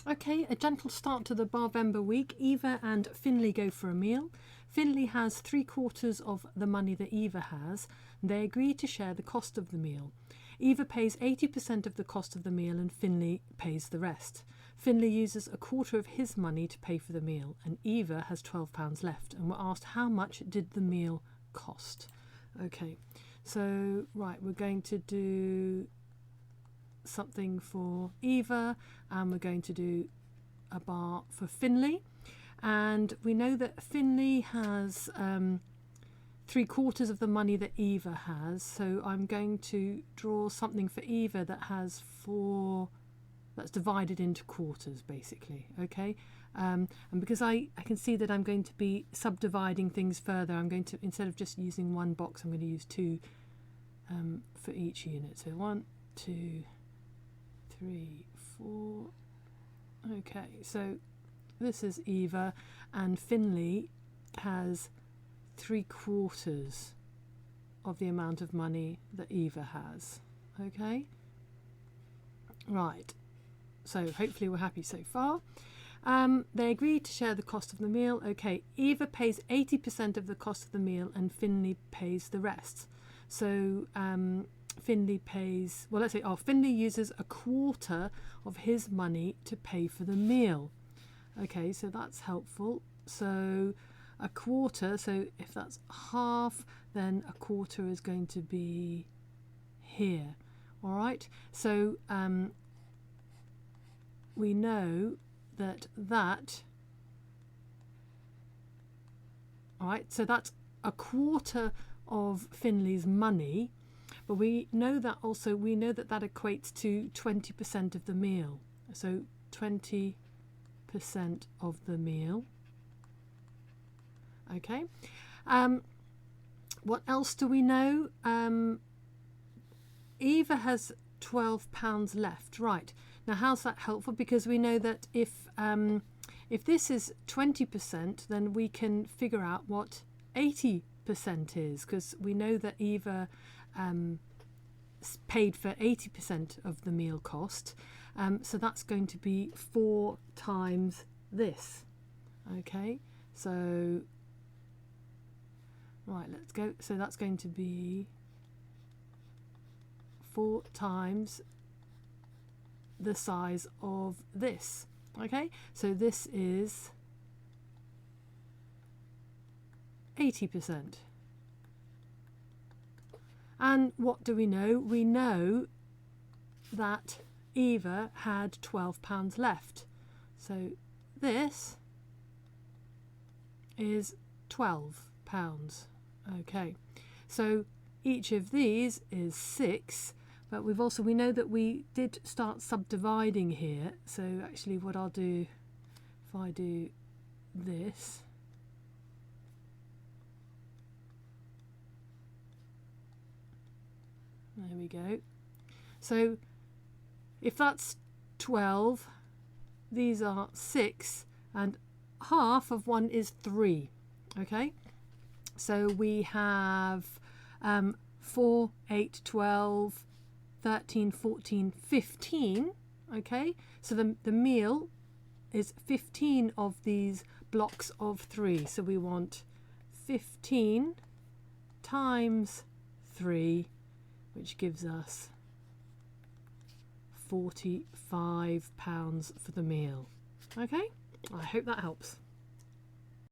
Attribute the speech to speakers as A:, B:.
A: Okay, a gentle start to the Barvember week. Eva and Finlay go for a meal. Finlay has 3/4 of the money that Eva has. They agree to share the cost of the meal. Eva pays 80% of the cost of the meal and Finlay pays the rest. Finlay uses 1/4 of his money to pay for the meal and Eva has £12 left, and we're asked how much did the meal cost. Okay, so right, we're going to do something for Eva and we're going to do a bar for Finlay, and we know that Finlay has 3/4 of the money that Eva has, so I'm going to draw something for Eva that has 4, that's divided into quarters basically. Okay, and because I can see that I'm going to be subdividing things further, I'm going to, instead of just using one box, I'm going to use 2 for each unit. So 1, 2, 3, 4. Okay, so this is Eva and Finlay has 3/4 of the amount of money that Eva has. Okay, right, so hopefully we're happy so far. They agreed to share the cost of the meal. Okay, Eva pays 80% of the cost of the meal and Finlay pays the rest. So Finlay pays, well, let's say, Finlay uses 1/4 of his money to pay for the meal. Okay, so that's helpful. So 1/4, so if that's half, then 1/4 is going to be here. All right, so we know that all right, so that's 1/4 of Finlay's money, but we know that that equates to 20% of the meal. So 20% of the meal. Okay, what else do we know? Eva has £12 left. Right, now how's that helpful? Because we know that if this is 20%, then we can figure out what 80% is, because we know that Eva paid for 80% of the meal cost, so that's going to be 4 times this. Okay, so right, let's go. So that's going to be 4 times the size of this. Okay, so this is 80%. And what do we know? We know that Eva had £12 left. So this is £12. Okay, so each of these is 6, but we know that we did start subdividing here. So actually what I'll do, if I do this, there we go. So if that's 12, these are 6, and half of 1 is 3. Okay, so we have 4, 8, 12, 13, 14, 15. Okay, so the meal is 15 of these blocks of 3. So we want 15 times 3, which gives us £45 for the meal. Okay, I hope that helps.